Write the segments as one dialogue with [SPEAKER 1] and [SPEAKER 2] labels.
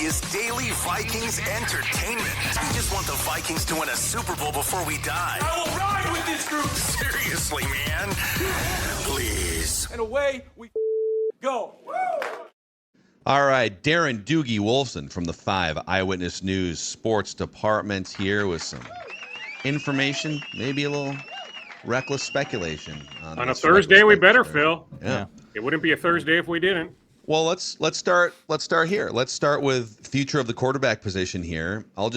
[SPEAKER 1] is daily Vikings entertainment. We just want the Vikings to win a Super Bowl before we die.
[SPEAKER 2] I will ride with this group.
[SPEAKER 1] Seriously, man. Please.
[SPEAKER 2] And away we go.
[SPEAKER 3] All right, Darren Doogie Wolfson from the 5 Eyewitness News Sports Department here with some information, maybe a little reckless speculation.
[SPEAKER 4] On a Thursday, we better, Phil.
[SPEAKER 3] Yeah.
[SPEAKER 4] It wouldn't be a Thursday if we didn't.
[SPEAKER 3] Well, let's start here. Let's start with future of the quarterback position here. I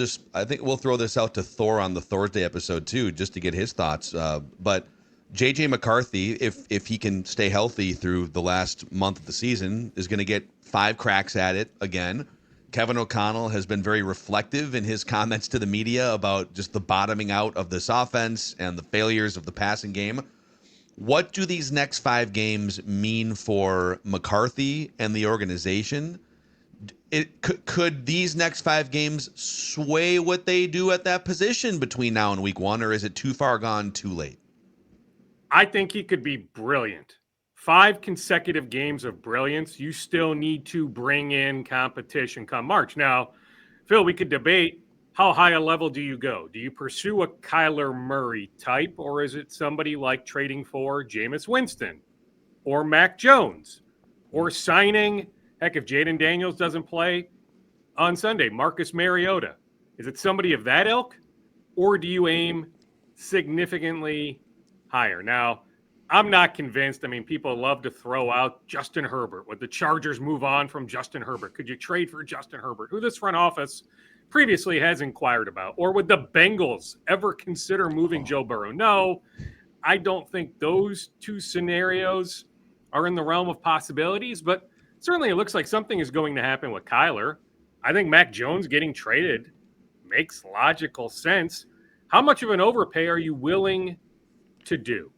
[SPEAKER 3] think we'll throw this out to Thor on the Thursday episode too, just to get his thoughts. But JJ McCarthy, if he can stay healthy through the last month of the season, is going to get 5 cracks at it again. Kevin O'Connell has been very reflective in his comments to the media about just the bottoming out of this offense and the failures of the passing game. What do these next 5 games mean for McCarthy and the organization? Could these next 5 games sway what they do at that position between now and week 1, or is it too far gone, too late?
[SPEAKER 4] I think he could be brilliant. 5 consecutive games of brilliance. You still need to bring in competition come March. Now, Phil, we could debate how high a level do you go? Do you pursue a Kyler Murray type, or is it somebody like trading for Jameis Winston or Mac Jones or signing, heck, if Jaden Daniels doesn't play on Sunday, Marcus Mariota? Is it somebody of that ilk, or do you aim significantly higher? Now, I'm not convinced. I mean, people love to throw out Justin Herbert. Would the Chargers move on from Justin Herbert? Could you trade for Justin Herbert, who this front office previously has inquired about? Or would the Bengals ever consider moving Joe Burrow? No, I don't think those 2 scenarios are in the realm of possibilities, but certainly it looks like something is going to happen with Kyler. I think Mac Jones getting traded makes logical sense. How much of an overpay are you willing to do?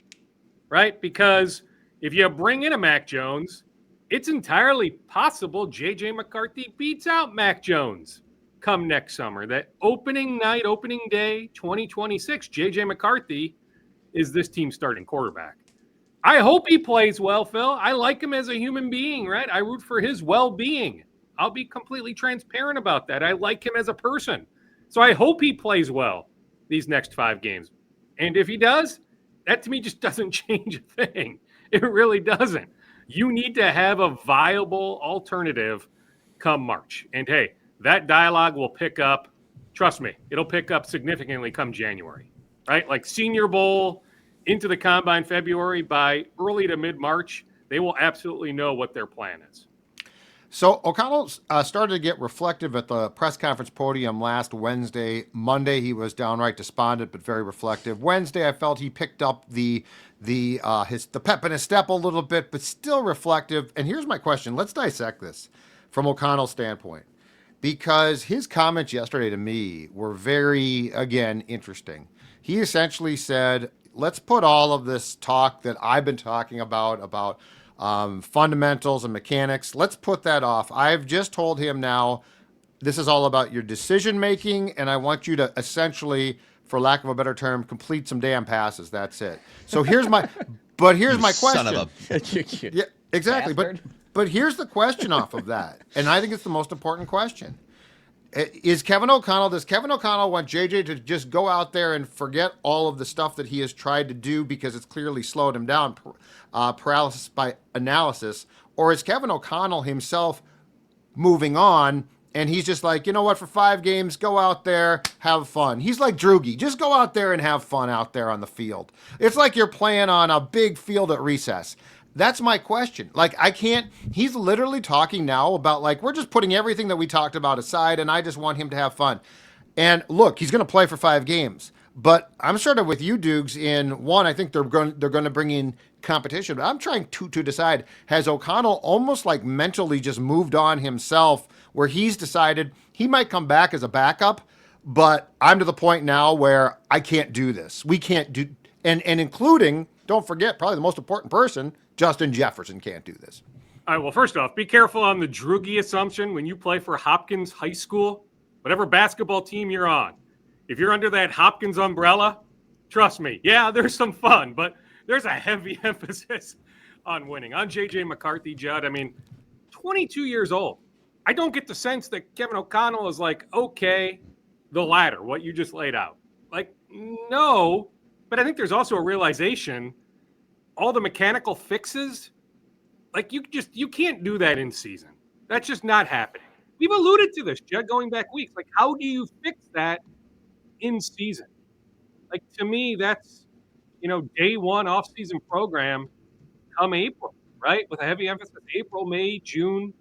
[SPEAKER 4] Right? Because if you bring in a Mac Jones, it's entirely possible JJ McCarthy beats out Mac Jones come next summer. That opening night, opening day, 2026, JJ McCarthy is this team's starting quarterback. I hope he plays well, Phil. I like him as a human being, right? I root for his well-being. I'll be completely transparent about that. I like him as a person. So I hope he plays well these next 5 games. And if he does, that to me just doesn't change a thing. It really doesn't. You need to have a viable alternative come March. And hey, that dialogue will pick up. Trust me, it'll pick up significantly come January, right? Like Senior Bowl into the Combine February, by early to mid-March, they will absolutely know what their plan is.
[SPEAKER 5] So O'Connell started to get reflective at the press conference podium last Wednesday. Monday, he was downright despondent, but very reflective. Wednesday, I felt he picked up the pep in his step a little bit, but still reflective. And here's my question. Let's dissect this from O'Connell's standpoint, because his comments yesterday to me were very, again, interesting. He essentially said, let's put all of this talk that I've been talking about fundamentals and mechanics, let's put that off. I've just told him now, this is all about your decision making, and I want you to essentially, for lack of a better term, complete some damn passes. That's it. So here's my question.
[SPEAKER 3] Son of
[SPEAKER 5] yeah, exactly. But here's the question off of that, and I think it's the most important question. Does Kevin O'Connell want JJ to just go out there and forget all of the stuff that he has tried to do because it's clearly slowed him down, paralysis by analysis? Or is Kevin O'Connell himself moving on and he's just like, you know what, for 5 games, go out there, have fun. He's like Doogie, just go out there and have fun out there on the field. It's like you're playing on a big field at recess. That's my question. Like, he's literally talking now about, like, we're just putting everything that we talked about aside, and I just want him to have fun. And look, he's going to play for 5 games. But I'm sort of with you, Dukes, in one, I think they're going to bring in competition. But I'm trying to decide, has O'Connell almost like mentally just moved on himself, where he's decided he might come back as a backup, but I'm to the point now where I can't do this. We can't do, and including, don't forget, probably the most important person, Justin Jefferson can't do this.
[SPEAKER 4] All right, well, first off, be careful on the Doogie assumption when you play for Hopkins High School, whatever basketball team you're on. If you're under that Hopkins umbrella, trust me, yeah, there's some fun, but there's a heavy emphasis on winning. On JJ McCarthy, Judd, I mean, 22 years old. I don't get the sense that Kevin O'Connell is like, okay, the latter, what you just laid out. Like, no, but I think there's also a realization, all the mechanical fixes, like you can't do that in season. That's just not happening. We've alluded to this, Judd, going back weeks. Like, how do you fix that in season? Like, to me, that's, day one off-season program come April, right? With a heavy emphasis, April, May, June,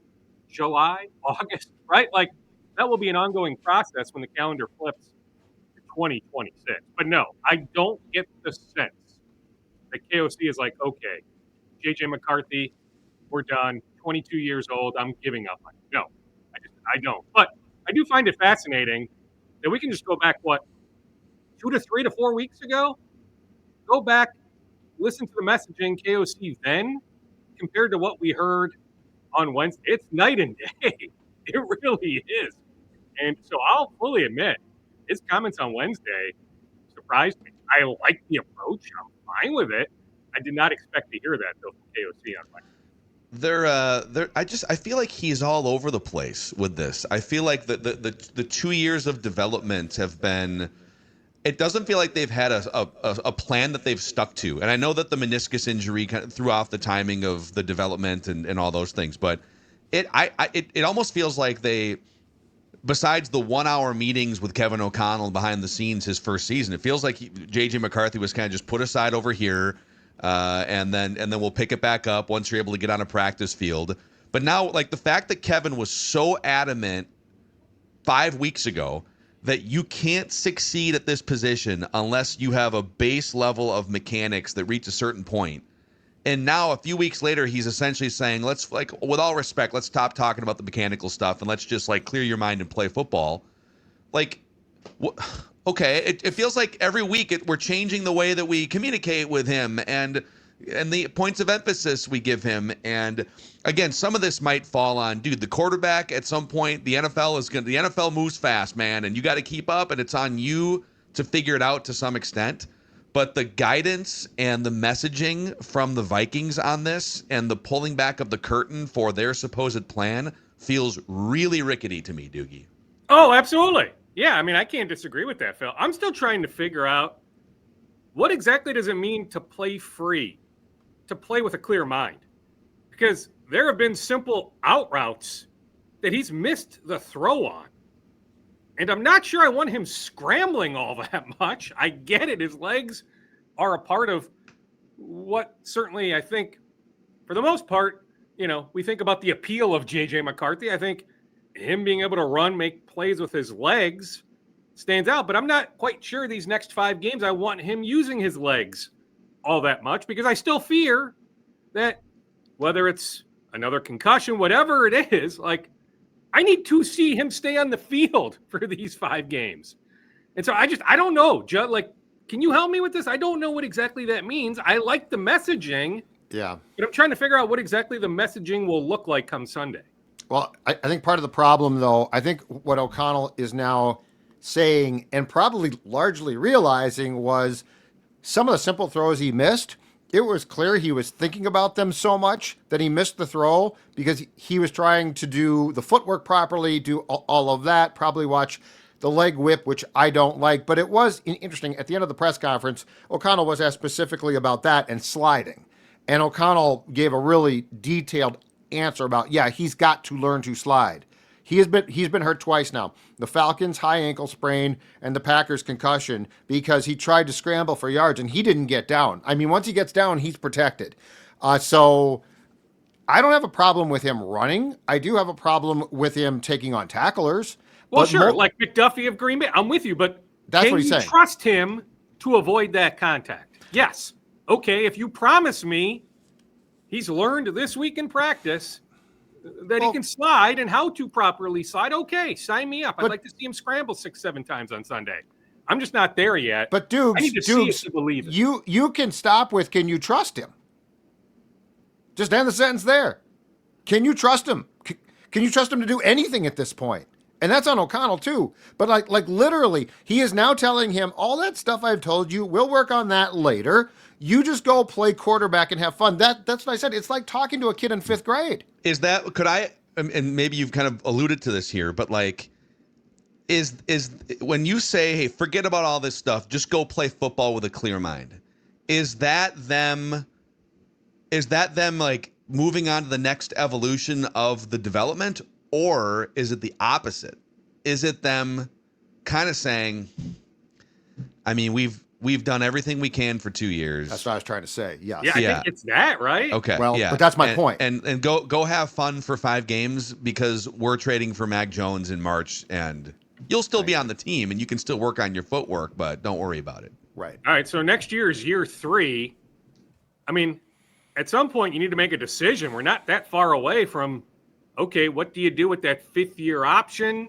[SPEAKER 4] July, August, right? Like, that will be an ongoing process when the calendar flips to 2026. But no, I don't get the sense that KOC is like, okay, JJ McCarthy, we're done. 22 years old, I'm giving up on you. No, I don't. But I do find it fascinating that we can just go back, 2 to 3 to 4 weeks ago? Go back, listen to the messaging KOC then compared to what we heard on Wednesday. It's night and day. It really is. And so I'll fully admit, his comments on Wednesday surprised me. I like the approach. I'm fine with it. I did not expect to hear that, though, from KOC on Wednesday.
[SPEAKER 3] I feel like he's all over the place with this. I feel like the 2 years of development have been, it doesn't feel like they've had a plan that they've stuck to. And I know that the meniscus injury kind of threw off the timing of the development and all those things, but it almost feels like they, besides the 1 hour meetings with Kevin O'Connell behind the scenes his first season, it feels like JJ McCarthy was kind of just put aside over here. And then we'll pick it back up once you're able to get on a practice field. But now, like, the fact that Kevin was so adamant 5 weeks ago that you can't succeed at this position unless you have a base level of mechanics that reach a certain point. And now a few weeks later, he's essentially saying, let's, like, with all respect, let's stop talking about the mechanical stuff and let's just, like, clear your mind and play football. Like, okay, it feels like every week we're changing the way that we communicate with him and the points of emphasis we give him. And again, some of this might fall on, dude, the quarterback at some point. The NFL moves fast, man, and you got to keep up, and it's on you to figure it out to some extent. But the guidance and the messaging from the Vikings on this and the pulling back of the curtain for their supposed plan feels really rickety to me, Doogie.
[SPEAKER 4] Oh, absolutely. Yeah, I mean, I can't disagree with that, Phil. I'm still trying to figure out what exactly does it mean to play free, to play with a clear mind? Because there have been simple out routes that he's missed the throw on. And I'm not sure I want him scrambling all that much. I get it. His legs are a part of what certainly I think, for the most part, we think about the appeal of JJ McCarthy. I think him being able to run, make plays with his legs stands out, but I'm not quite sure these next 5 games I want him using his legs all that much, because I still fear that whether it's another concussion, whatever it is, like, I need to see him stay on the field for these 5 games. And so I don't know, Judd, like, can you help me with this? I don't know what exactly that means. I like the messaging.
[SPEAKER 5] Yeah.
[SPEAKER 4] But I'm trying to figure out what exactly the messaging will look like come Sunday.
[SPEAKER 5] Well, I think part of the problem, though, I think what O'Connell is now saying and probably largely realizing was some of the simple throws he missed. It was clear he was thinking about them so much that he missed the throw because he was trying to do the footwork properly, do all of that, probably watch the leg whip, which I don't like. But it was interesting. At the end of the press conference, O'Connell was asked specifically about that and sliding. And O'Connell gave a really detailed answer about, he's got to learn to slide. He's been hurt twice now. The Falcons' high ankle sprain and the Packers' concussion because he tried to scramble for yards and he didn't get down. I mean, once he gets down, he's protected. So I don't have a problem with him running. I do have a problem with him taking on tacklers.
[SPEAKER 4] Well, sure, like McDuffie of Green Bay. I'm with you, but
[SPEAKER 5] that's what he's saying.
[SPEAKER 4] Can you trust him to avoid that contact? Yes. Okay, if you promise me he's learned this week in practice that he can slide and how to properly slide, okay, sign me up. I'd like to see him scramble 6-7 times on Sunday. I'm just not there yet.
[SPEAKER 5] But Doogs,
[SPEAKER 4] I need to see it to believe it.
[SPEAKER 5] You can stop with, can you trust him? Just end the sentence there. Can you trust him? Can you trust him to do anything at this point? And that's on O'Connell too. But like literally, he is now telling him all that stuff I've told you, we'll work on that later. You just go play quarterback and have fun. That's what I said. It's like talking to a kid in 5th grade.
[SPEAKER 3] Is that, could I and maybe you've kind of alluded to this here, but like, is when you say, hey, forget about all this stuff, just go play football with a clear mind, is that them like moving on to the next evolution of the development, or is it the opposite? Is it them kind of saying, I mean, we've done everything we can for 2 years.
[SPEAKER 5] That's what I was trying to say. Yes.
[SPEAKER 4] Yeah, I think it's that, right?
[SPEAKER 3] Okay.
[SPEAKER 5] Well,
[SPEAKER 3] yeah.
[SPEAKER 5] but that's my point.
[SPEAKER 3] And go have fun for 5 games because we're trading for Mac Jones in March, and you'll still be on the team and you can still work on your footwork, but don't worry about it.
[SPEAKER 5] Right.
[SPEAKER 4] All right, so next year is year 3. I mean, at some point you need to make a decision. We're not that far away from, okay, what do you do with that 5th-year option?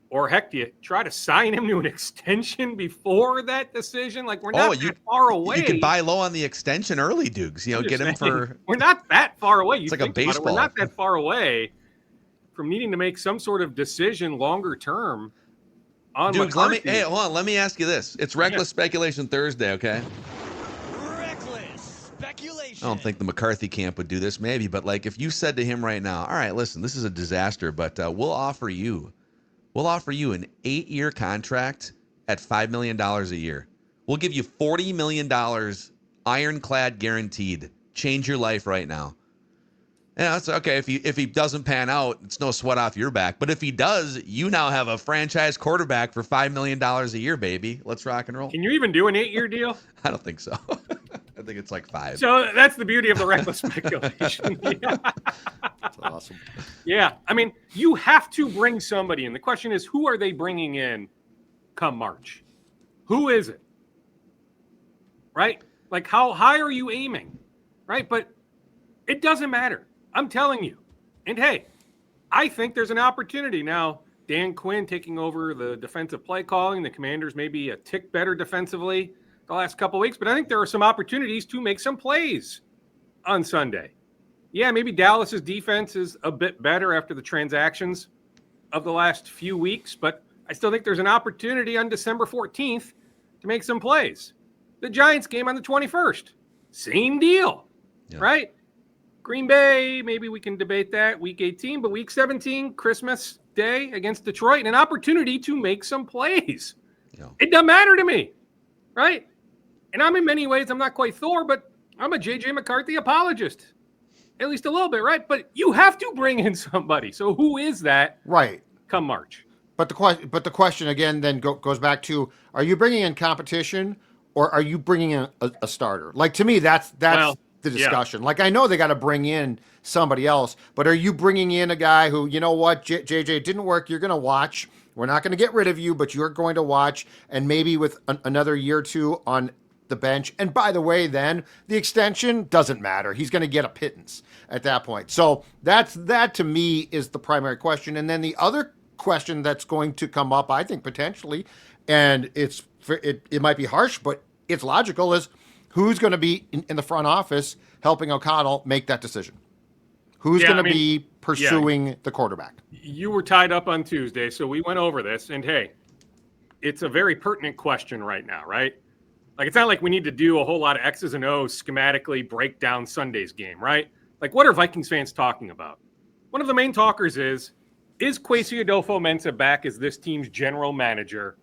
[SPEAKER 4] Or heck, do you try to sign him to an extension before that decision? Like, we're not that far away.
[SPEAKER 3] You can buy low on the extension early, Dukes. You know, get him for.
[SPEAKER 4] We're not that far away.
[SPEAKER 3] It's like a baseball.
[SPEAKER 4] We're not that far away from needing to make some sort of decision longer term on
[SPEAKER 3] Dukes,
[SPEAKER 4] McCarthy.
[SPEAKER 3] hold on. Let me ask you this. It's Reckless Speculation Thursday, okay?
[SPEAKER 6] Reckless speculation.
[SPEAKER 3] I don't think the McCarthy camp would do this, maybe, but like if you said to him right now, all right, listen, this is a disaster, but we'll offer you an 8-year contract at $5 million a year. We'll give you $40 million ironclad guaranteed. Change your life right now. Yeah, that's okay. If he doesn't pan out, it's no sweat off your back. But if he does, you now have a franchise quarterback for $5 million a year, baby. Let's rock and roll.
[SPEAKER 4] Can you even do an 8-year deal?
[SPEAKER 3] I don't think so. I think it's like 5.
[SPEAKER 4] So that's the beauty of the reckless speculation. Yeah.
[SPEAKER 5] That's awesome.
[SPEAKER 4] Yeah. I mean, you have to bring somebody in. The question is, who are they bringing in come March? Who is it? Right? Like, how high are you aiming? Right? But it doesn't matter. I'm telling you. And hey, I think there's an opportunity now. Dan Quinn taking over the defensive play calling. The Commanders may be a tick better defensively the last couple of weeks, but I think there are some opportunities to make some plays on Sunday. Yeah, maybe Dallas's defense is a bit better after the transactions of the last few weeks, but I still think there's an opportunity on December 14th to make some plays. The Giants game on the 21st, same deal, right? Green Bay, maybe we can debate that, week 18, but week 17, Christmas Day against Detroit, and an opportunity to make some plays.
[SPEAKER 3] Yeah.
[SPEAKER 4] It doesn't matter to me, right? And I'm in many ways, I'm not quite Thor, but I'm a JJ McCarthy apologist. At least a little bit, right? But you have to bring in somebody. So who is that?
[SPEAKER 5] Right.
[SPEAKER 4] Come March.
[SPEAKER 5] But the question again then goes back to: are you bringing in competition, or are you bringing in a starter? Like, to me, that's the discussion. Yeah. Like, I know they got to bring in somebody else, but are you bringing in a guy who, you know what, JJ, it didn't work. You're going to watch. We're not going to get rid of you, but you're going to watch, and maybe with another year or two on the bench. And by the way, then the extension doesn't matter. He's going to get a pittance at that point. So that to me is the primary question. And then the other question that's going to come up, I think potentially, and it might be harsh, but it's logical, is who's going to be in the front office helping O'Connell make that decision? Who's going to be pursuing the quarterback? You
[SPEAKER 4] were tied up on Tuesday, so we went over this. And hey, it's a very pertinent question right now, right? Like, it's not like we need to do a whole lot of X's and O's schematically break down Sunday's game, right? Like, what are Vikings fans talking about? One of the main talkers is Kwesi Adolfo-Mensah back as this team's general manager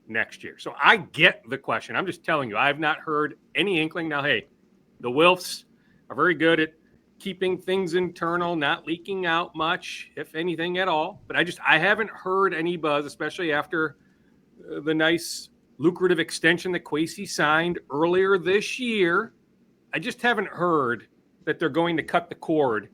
[SPEAKER 4] next year? So I get the question. I'm just telling you, I've not heard any inkling. Now, hey, the Wilfs are very good at keeping things internal, not leaking out much, if anything at all. But I haven't heard any buzz, especially after the nice lucrative extension that Kwesi signed earlier this year. I just haven't heard that they're going to cut the cord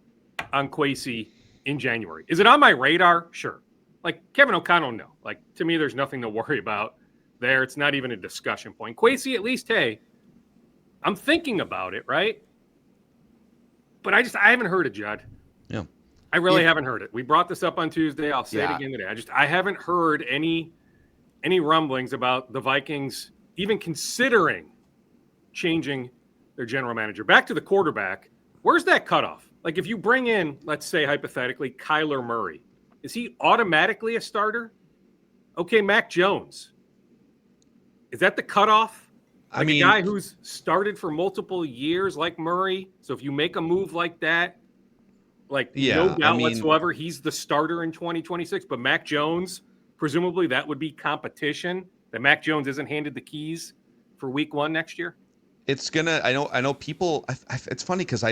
[SPEAKER 4] on Kwesi in January. Is it on my radar? Sure. Like Kevin O'Connell, no. Like, to me, there's nothing to worry about there. It's not even a discussion point. Kwesi, at least, hey, I'm thinking about it, right? But I haven't heard it, Judd.
[SPEAKER 3] Yeah.
[SPEAKER 4] I really haven't heard it. We brought this up on Tuesday. I'll say it again today. I haven't heard any rumblings about the Vikings even considering changing their general manager. Back to the quarterback, where's that cutoff? Like, if you bring in, let's say hypothetically, Kyler Murray, is he automatically a starter? Okay, Mac Jones. Is that the cutoff? Like, I mean, a guy who's started for multiple years like Murray. So if you make a move like that, Like,
[SPEAKER 3] Yeah,
[SPEAKER 4] no doubt
[SPEAKER 3] I mean-
[SPEAKER 4] whatsoever, he's the starter in 2026. But Mac Jones, presumably that would be competition. That Mac Jones isn't handed the keys for week 1 next year.
[SPEAKER 3] It's gonna. I know. People. It's funny because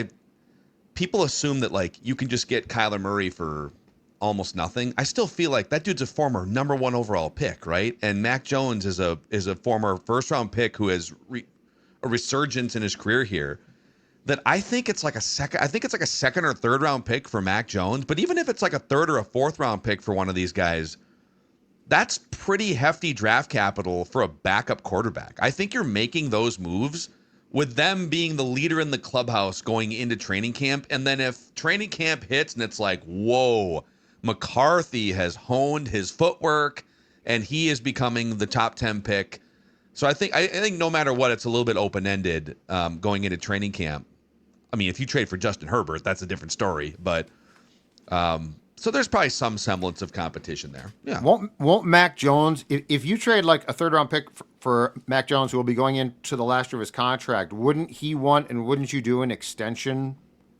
[SPEAKER 3] people assume that like you can just get Kyler Murray for almost nothing. I still feel like that dude's a former number 1 overall pick, right? And Mac Jones is a former first round pick who has a resurgence in his career here. That I think it's like a second. I think it's like a second or third round pick for Mac Jones. But even if it's like a third or a fourth round pick for one of these guys, that's pretty hefty draft capital for a backup quarterback. I think you're making those moves with them being the leader in the clubhouse going into training camp. And then if training camp hits and it's like, whoa, McCarthy has honed his footwork and he is becoming the top 10 pick. So I think no matter what, it's a little bit open-ended going into training camp. I mean, if you trade for Justin Herbert, that's a different story. But so there's probably some semblance of competition there. Yeah.
[SPEAKER 5] Won't Mac Jones, if you trade like a third round pick for Mac Jones, who will be going into the last year of his contract, wouldn't he want and wouldn't you do an extension?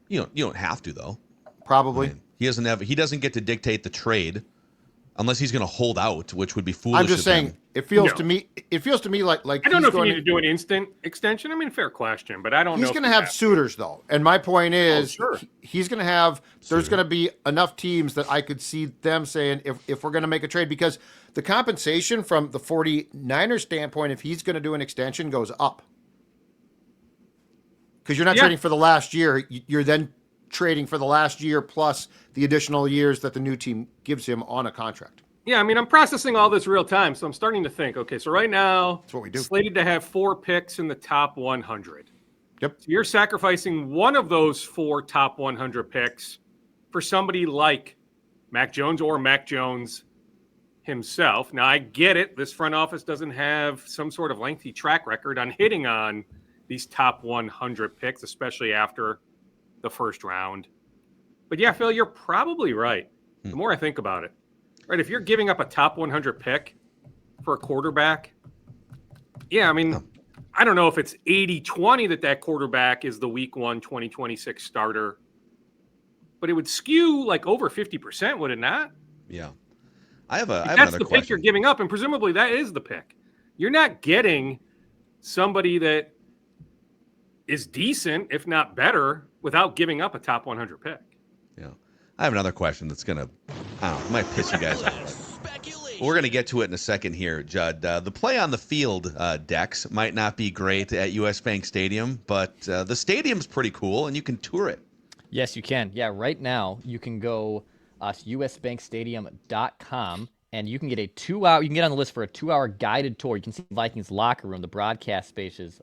[SPEAKER 3] You don't have to though.
[SPEAKER 5] Probably.
[SPEAKER 3] I mean, he doesn't get to dictate the trade unless he's going to hold out, which would be foolish.
[SPEAKER 5] I'm just saying
[SPEAKER 3] him.
[SPEAKER 5] it feels to me like
[SPEAKER 4] I don't know if you
[SPEAKER 5] going
[SPEAKER 4] need to do an instant extension. I mean, fair question, but I don't know.
[SPEAKER 5] He's going to have suitors though. And my point is
[SPEAKER 4] sure.
[SPEAKER 5] he's going to have there's going to be enough teams that I could see them saying if we're going to make a trade, because the compensation from the 49ers standpoint, if he's going to do an extension, goes up. Because you're not trading for the last year. You're then trading for the last year plus the additional years that the new team gives him on a contract.
[SPEAKER 4] Yeah, I mean, I'm processing all this real time, so I'm starting to think, okay, so right now,
[SPEAKER 5] That's what we do.
[SPEAKER 4] slated to have 4 picks in the top 100.
[SPEAKER 5] Yep.
[SPEAKER 4] So you're sacrificing one of those 4 top 100 picks for somebody like Mac Jones or Mac Jones himself. Now, I get it. This front office doesn't have some sort of lengthy track record on hitting on these top 100 picks, especially after the first round. But yeah, Phil, you're probably right. The more I think about it, right? If you're giving up a top 100 pick for a quarterback, yeah, I mean, I don't know if it's 80-20 that quarterback is the week 1 2026 starter, but it would skew like over 50%, would it not?
[SPEAKER 3] Yeah. I have another
[SPEAKER 4] That's the
[SPEAKER 3] question.
[SPEAKER 4] pick you're giving up, and presumably that is the pick. You're not getting somebody that is decent, if not better, without giving up a top 100 pick.
[SPEAKER 3] Yeah. I have another question that's going to, I don't know, might piss you guys off. We're going to get to it in a second here, Judd. The play on the field decks might not be great at US Bank Stadium, but the stadium's pretty cool, and you can tour it.
[SPEAKER 7] Yes, you can. Yeah, right now you can go to usbankstadium.com and you can get a 2-hour. You can get on the list for a 2-hour guided tour. You can see the Vikings locker room, the broadcast spaces,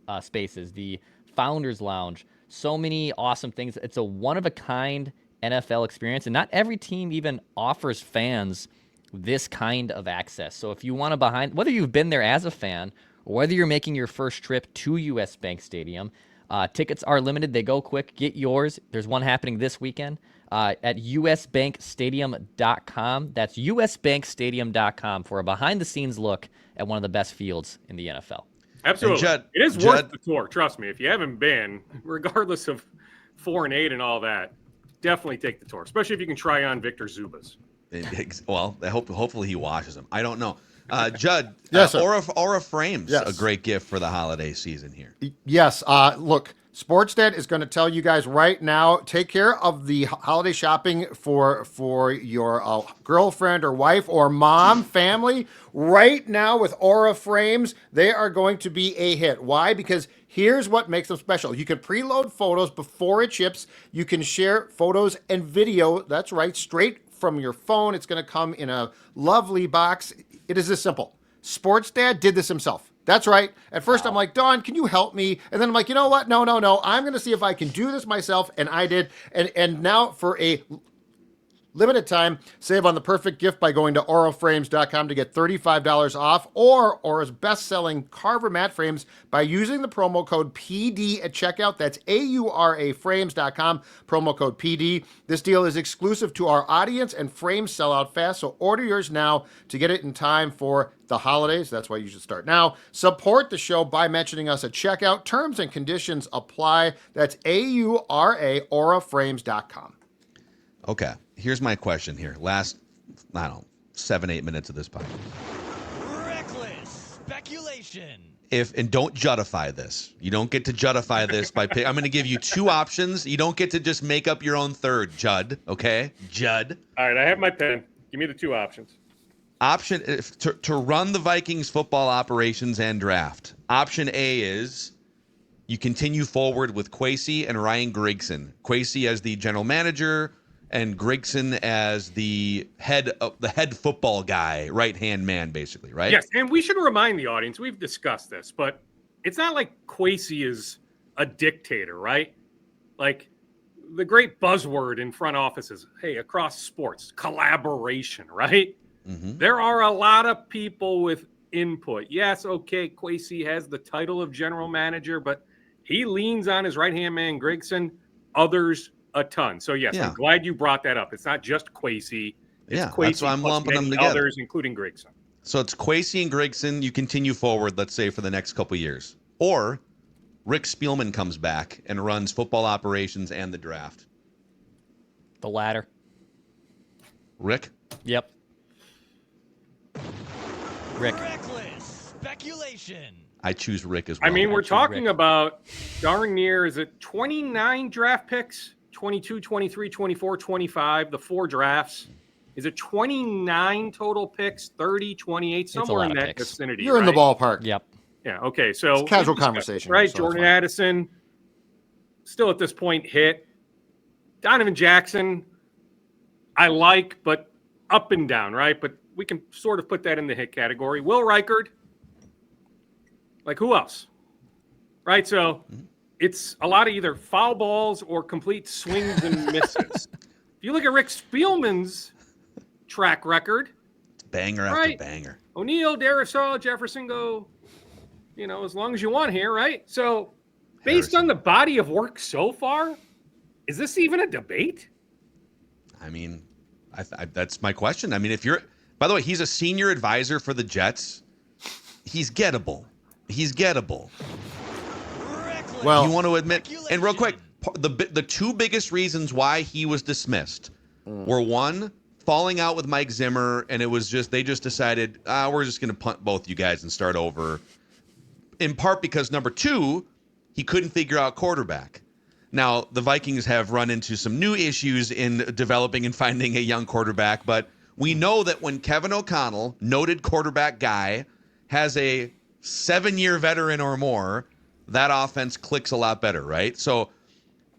[SPEAKER 7] the Founders Lounge. So many awesome things. It's a one-of-a-kind NFL experience, and not every team even offers fans this kind of access. So if you want to whether you've been there as a fan or whether you're making your first trip to US Bank Stadium, tickets are limited. They go quick. Get yours. There's one happening this weekend at usbankstadium.com. That's usbankstadium.com for a behind-the-scenes look at one of the best fields in the NFL.
[SPEAKER 4] Absolutely.
[SPEAKER 3] Judd,
[SPEAKER 4] it is worth the tour. Trust me. If you haven't been, regardless of 4-8 and all that, definitely take the tour, especially if you can try on Victor Zubas.
[SPEAKER 3] Well, hopefully he washes them. I don't know. Judd,
[SPEAKER 5] Yes,
[SPEAKER 3] Aura Frames,
[SPEAKER 5] Yes.
[SPEAKER 3] a great gift for the holiday season here.
[SPEAKER 5] Yes. Look, Sportsnet is going to tell you guys right now, take care of the holiday shopping for your girlfriend or wife or mom, family. Right now with Aura Frames, they are going to be a hit. Why? Because here's what makes them special. You can preload photos before it ships. You can share photos and video. That's right, straight from your phone. It's going to come in a lovely box. It is this simple. Sports Dad did this himself. That's right. At first, I'm like, Dawn, can you help me? And then I'm like, you know what? No. I'm going to see if I can do this myself. And I did. And now for a limited time, save on the perfect gift by going to auraframes.com to get $35 off, or Aura's best-selling Carver mat frames by using the promo code PD at checkout. That's auraframes.com, promo code PD. This deal is exclusive to our audience, and frames sell out fast, so order yours now to get it in time for the holidays. That's why you should start now. Support the show by mentioning us at checkout. Terms and conditions apply. That's auraframes.com.
[SPEAKER 3] Okay. Here's my question here. Last, I don't know, 7-8 minutes of this podcast.
[SPEAKER 6] Reckless speculation.
[SPEAKER 3] And don't justify this. You don't get to justify this by pick. I'm going to give you 2 options. You don't get to just make up your own third, Judd. Okay, Judd.
[SPEAKER 4] All right, I have my pen. Give me the 2 options.
[SPEAKER 3] Option to run the Vikings football operations and draft. Option A is you continue forward with Kwesi and Ryan Grigson. Kwesi as the general manager and Grigson as the head football guy, right-hand man, basically, right?
[SPEAKER 4] Yes, and we should remind the audience, we've discussed this, but it's not like Kwesi is a dictator, right? Like, the great buzzword in front offices, hey, across sports, collaboration, right?
[SPEAKER 3] Mm-hmm.
[SPEAKER 4] There are a lot of people with input. Yes, okay, Kwesi has the title of general manager, but he leans on his right-hand man, Grigson, others a ton. So, yes,
[SPEAKER 3] Yeah.
[SPEAKER 4] I'm glad you brought that up. It's not just Kwesi. It's
[SPEAKER 3] Yeah,
[SPEAKER 4] Kwesi
[SPEAKER 3] that's why I'm
[SPEAKER 4] plus
[SPEAKER 3] lumping them
[SPEAKER 4] many
[SPEAKER 3] together.
[SPEAKER 4] others, including Grigson.
[SPEAKER 3] So it's Kwesi and Grigson. You continue forward, let's say, for the next couple years. Or Rick Spielman comes back and runs football operations and the draft.
[SPEAKER 7] The latter.
[SPEAKER 3] Rick?
[SPEAKER 7] Yep. Rick.
[SPEAKER 6] Reckless speculation.
[SPEAKER 3] I choose Rick as well.
[SPEAKER 4] I mean, we're
[SPEAKER 7] choose
[SPEAKER 4] talking
[SPEAKER 7] Rick.
[SPEAKER 4] about darn near, is it 29 draft picks? 22, 23, 24, 25, the 4 drafts. Is it 29 total picks, 30, 28,
[SPEAKER 7] a
[SPEAKER 4] somewhere
[SPEAKER 7] lot
[SPEAKER 4] in
[SPEAKER 7] of
[SPEAKER 4] that
[SPEAKER 7] picks.
[SPEAKER 4] vicinity?
[SPEAKER 5] You're in the
[SPEAKER 4] right?
[SPEAKER 5] ballpark.
[SPEAKER 7] Yep.
[SPEAKER 4] Yeah, okay. So
[SPEAKER 5] It's casual
[SPEAKER 4] we discussed,
[SPEAKER 5] conversation,
[SPEAKER 4] right?
[SPEAKER 5] so it's
[SPEAKER 4] Jordan
[SPEAKER 5] fine.
[SPEAKER 4] Addison, still at this point hit. Donovan Jackson, I like, but up and down, right? But we can sort of put that in the hit category. Will Reichard, like who else? Right? So it's a lot of either foul balls or complete swings and misses. If you look at Rick Spielman's track record,
[SPEAKER 3] Banger after
[SPEAKER 4] right.
[SPEAKER 3] banger.
[SPEAKER 4] O'Neal, Darisaw, Jefferson go, as long as you want here, right? So based on the body of work so far, is this even a debate?
[SPEAKER 3] I mean, that's my question. I mean, by the way, he's a senior advisor for the Jets. He's gettable.
[SPEAKER 5] Well,
[SPEAKER 3] You want to admit, and real quick, the 2 biggest reasons why he was dismissed were 1, falling out with Mike Zimmer, and it was they just decided, we're just going to punt both you guys and start over. In part because number 2, he couldn't figure out quarterback. Now, the Vikings have run into some new issues in developing and finding a young quarterback, but we know that when Kevin O'Connell, noted quarterback guy, has a 7-year veteran or more, that offense clicks a lot better, right? So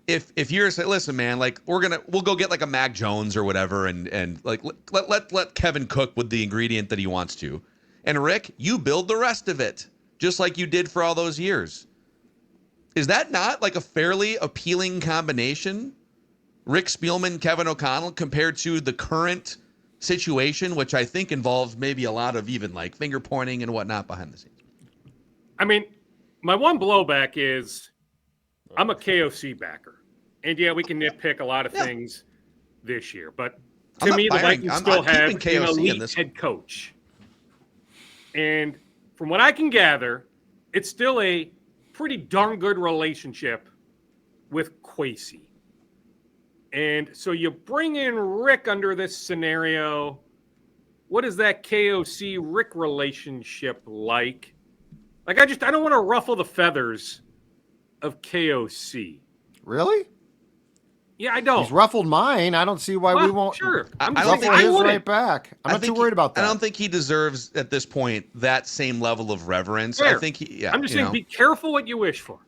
[SPEAKER 3] if you're saying, listen, man, like we'll go get like a Mac Jones or whatever, and like let Kevin cook with the ingredient that he wants to, and Rick, you build the rest of it just like you did for all those years. Is that not like a fairly appealing combination? Rick Spielman, Kevin O'Connell, compared to the current situation, which I think involves maybe a lot of even like finger pointing and whatnot behind the scenes.
[SPEAKER 4] I mean, my one blowback is I'm a KOC backer. And yeah, we can nitpick a lot of things this year, but
[SPEAKER 3] I'm
[SPEAKER 4] to
[SPEAKER 3] not
[SPEAKER 4] me, the
[SPEAKER 3] firing-
[SPEAKER 4] Vikings
[SPEAKER 3] I'm
[SPEAKER 4] still have
[SPEAKER 3] keeping KOC
[SPEAKER 4] an
[SPEAKER 3] in
[SPEAKER 4] elite
[SPEAKER 3] this.
[SPEAKER 4] head coach. And from what I can gather, it's still a pretty darn good relationship with Kwesi. And so you bring in Rick under this scenario. What is that KOC Rick relationship like? Like, I don't want to ruffle the feathers of KOC.
[SPEAKER 5] really?
[SPEAKER 4] Yeah, I don't.
[SPEAKER 5] He's ruffled mine. I don't see why we
[SPEAKER 4] Well,
[SPEAKER 5] won't
[SPEAKER 4] sure. I'm
[SPEAKER 3] I don't
[SPEAKER 4] just
[SPEAKER 3] think
[SPEAKER 4] saying
[SPEAKER 5] ruffle
[SPEAKER 4] I
[SPEAKER 5] his
[SPEAKER 4] wouldn't.
[SPEAKER 5] right back. I'm
[SPEAKER 3] I
[SPEAKER 5] not too
[SPEAKER 3] think
[SPEAKER 5] worried about that.
[SPEAKER 3] I don't think he deserves at this point that same level of reverence.
[SPEAKER 4] Fair.
[SPEAKER 3] I think
[SPEAKER 4] I'm just saying, be careful what you wish for.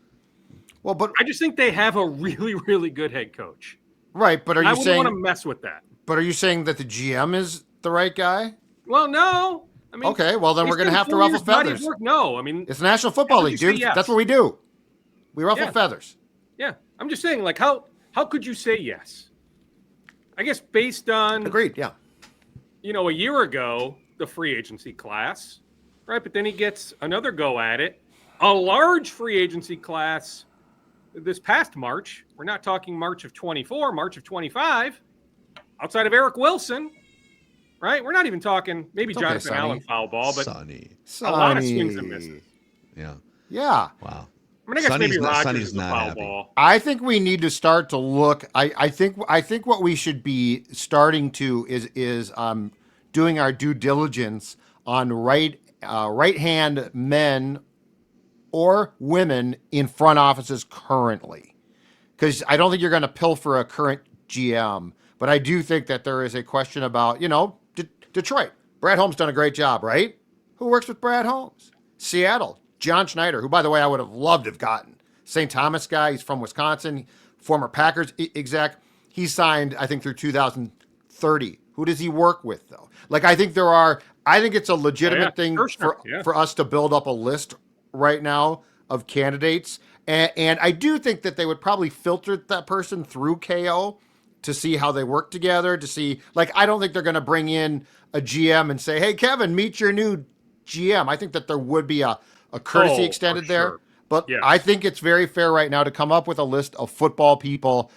[SPEAKER 5] Well, but
[SPEAKER 4] I just think they have a really, really good head coach.
[SPEAKER 5] right, but are
[SPEAKER 4] I
[SPEAKER 5] you
[SPEAKER 4] wouldn't want to
[SPEAKER 5] saying?
[SPEAKER 4] mess with that.
[SPEAKER 5] But are you saying that the GM is the right guy?
[SPEAKER 4] Well, no. I mean,
[SPEAKER 5] Okay, well then we're
[SPEAKER 4] based
[SPEAKER 5] going to
[SPEAKER 4] on
[SPEAKER 5] have to
[SPEAKER 4] 4
[SPEAKER 5] ruffle
[SPEAKER 4] years' body of
[SPEAKER 5] feathers.
[SPEAKER 4] work, no, I mean,
[SPEAKER 5] It's the National Football
[SPEAKER 4] How would
[SPEAKER 5] League,
[SPEAKER 4] you say
[SPEAKER 5] dude.
[SPEAKER 4] yes?
[SPEAKER 5] That's what we do. We ruffle
[SPEAKER 4] Yeah.
[SPEAKER 5] feathers.
[SPEAKER 4] yeah. I'm just saying, like, how could you say yes? I guess based on
[SPEAKER 5] Agreed. Yeah.
[SPEAKER 4] a year ago, the free agency class, right? But then he gets another go at it. A large free agency class this past March. We're not talking March of 24, March of 25. Outside of Eric Wilson, right? We're not even talking maybe
[SPEAKER 5] It's okay,
[SPEAKER 4] Jonathan
[SPEAKER 5] Sonny.
[SPEAKER 4] Allen foul ball, but
[SPEAKER 3] Sonny.
[SPEAKER 4] a lot of swings and misses.
[SPEAKER 3] Yeah.
[SPEAKER 5] Yeah.
[SPEAKER 3] Wow.
[SPEAKER 4] I mean, I guess
[SPEAKER 3] Sonny's
[SPEAKER 4] maybe
[SPEAKER 3] not-
[SPEAKER 4] Rodgers
[SPEAKER 3] Sonny's
[SPEAKER 4] is a
[SPEAKER 3] not
[SPEAKER 4] foul
[SPEAKER 3] happy.
[SPEAKER 4] ball.
[SPEAKER 5] I think we need to start to look. I think what we should be starting to is doing our due diligence on right hand men or women in front offices currently, because I don't think you're going to pilfer a current GM, but I do think that there is a question about Detroit. Brad Holmes done a great job, right? Who works with Brad Holmes? Seattle, John Schneider, who, by the way, I would have loved to have gotten. St. Thomas guy, he's from Wisconsin, former Packers exec. He signed, I think, through 2030. Who does he work with, though? Like, I think it's a legitimate thing for us to build up a list right now of candidates. And I do think that they would probably filter that person through KO to see how they work together, to see, like, I don't think they're going to bring in a GM and say, hey, Kevin, meet your new GM. I think that there would be a courtesy extended there.
[SPEAKER 4] Sure.
[SPEAKER 5] But
[SPEAKER 4] Yes.
[SPEAKER 5] I think it's very fair right now to come up with a list of football people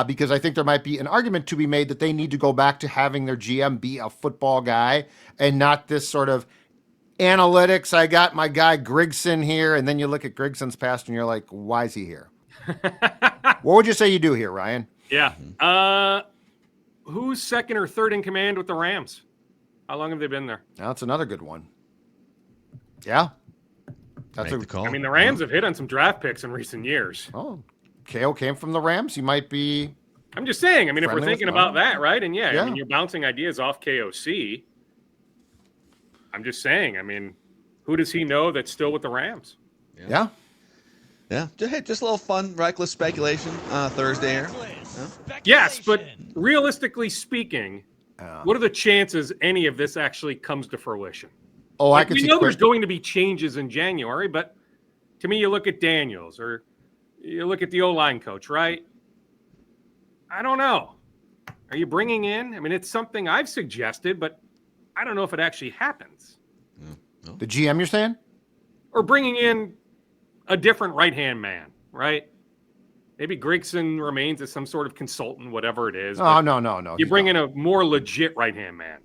[SPEAKER 5] because I think there might be an argument to be made that they need to go back to having their GM be a football guy and not this sort of analytics. I got my guy Grigson here, and then you look at Grigson's past and you're like, why is he here? What would you say you do here, Ryan?
[SPEAKER 4] Yeah. Who's second or third in command with the Rams? How long have they been there?
[SPEAKER 5] That's another good one. Yeah. That's
[SPEAKER 3] Make the call.
[SPEAKER 4] I mean, the Rams have hit on some draft picks in recent years.
[SPEAKER 5] Oh, KO came from the Rams. He might be.
[SPEAKER 4] I'm just saying. I mean, if we're
[SPEAKER 5] Friendly
[SPEAKER 4] thinking
[SPEAKER 5] with-
[SPEAKER 4] about that, right? And I
[SPEAKER 5] Yeah.
[SPEAKER 4] mean, you're bouncing ideas off KOC. I'm just saying. I mean, who does he know that's still with the Rams?
[SPEAKER 5] Yeah.
[SPEAKER 3] Yeah, just a little fun, reckless speculation Thursday here.
[SPEAKER 4] Yes, but realistically speaking, what are the chances any of this actually comes to fruition?
[SPEAKER 5] Oh,
[SPEAKER 4] Like,
[SPEAKER 5] I could
[SPEAKER 4] we
[SPEAKER 5] see.
[SPEAKER 4] know there's going to be changes in January, but to me, you look at Daniels or you look at the O-line coach, right? I don't know. Are you bringing in? I mean, it's something I've suggested, but I don't know if it actually happens.
[SPEAKER 5] The GM, you're saying?
[SPEAKER 4] Or bringing in a different right-hand man, right? Maybe Grigson remains as some sort of consultant, whatever it is.
[SPEAKER 5] Oh, no.
[SPEAKER 4] You bring in a more legit right-hand man.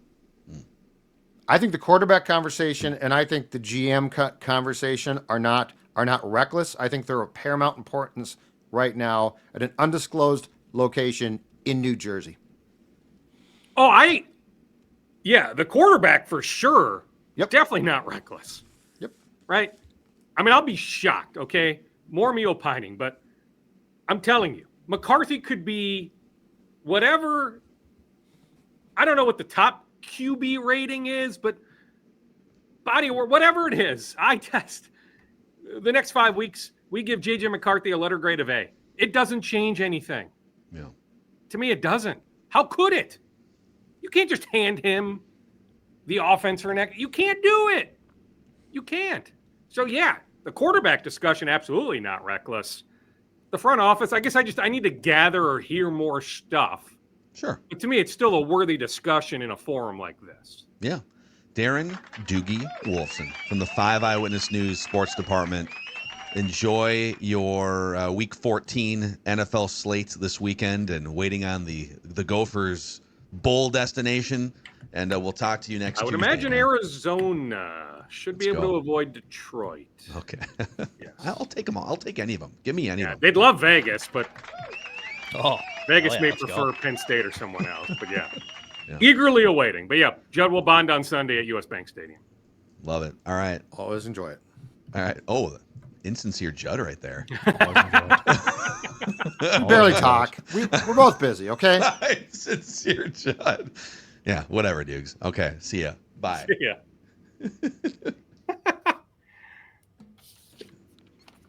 [SPEAKER 5] I think the quarterback conversation and I think the GM conversation are not reckless. I think they're of paramount importance right now at an undisclosed location in New Jersey.
[SPEAKER 4] Oh, the quarterback for sure.
[SPEAKER 5] Yep.
[SPEAKER 4] Definitely not reckless.
[SPEAKER 5] Yep.
[SPEAKER 4] Right? I mean, I'll be shocked, okay? More me opining, but I'm telling you, McCarthy could be whatever. I don't know what the top QB rating is, but body or whatever it is, I test. The next 5 weeks, we give JJ McCarthy a letter grade of A. It doesn't change anything.
[SPEAKER 3] Yeah.
[SPEAKER 4] To me, it doesn't. How could it? You can't just hand him the offense or neck. You can't do it. You can't. So, the quarterback discussion, absolutely not reckless. The front office, I guess I need to gather or hear more stuff.
[SPEAKER 3] Sure.
[SPEAKER 4] But to me, it's still a worthy discussion in a forum like this.
[SPEAKER 3] Yeah. Darren Doogie Wolfson from the 5 Eyewitness News Sports Department. Enjoy your Week 14 NFL slates this weekend and waiting on the Gophers' bowl destination. And we'll talk to you next
[SPEAKER 4] I would
[SPEAKER 3] Tuesday.
[SPEAKER 4] imagine Arizona should be
[SPEAKER 3] Let's
[SPEAKER 4] able
[SPEAKER 3] go.
[SPEAKER 4] to avoid Detroit.
[SPEAKER 3] Okay.
[SPEAKER 4] Yes.
[SPEAKER 3] I'll take them all. I'll take any of them. Give me any of them.
[SPEAKER 4] They'd love Vegas, but
[SPEAKER 7] Oh,
[SPEAKER 4] Vegas may
[SPEAKER 7] let's
[SPEAKER 4] prefer
[SPEAKER 7] go.
[SPEAKER 4] Penn State or someone else. But
[SPEAKER 3] Yeah.
[SPEAKER 4] eagerly awaiting. But Judd will bond on Sunday at US Bank Stadium.
[SPEAKER 3] Love it. All right.
[SPEAKER 5] Always enjoy it.
[SPEAKER 3] All right. Oh, insincere Judd right there.
[SPEAKER 5] Barely talk. We're both busy, okay?
[SPEAKER 3] Sincere Judd. Yeah, whatever, Dukes. Okay, see ya. Bye.
[SPEAKER 4] Yeah.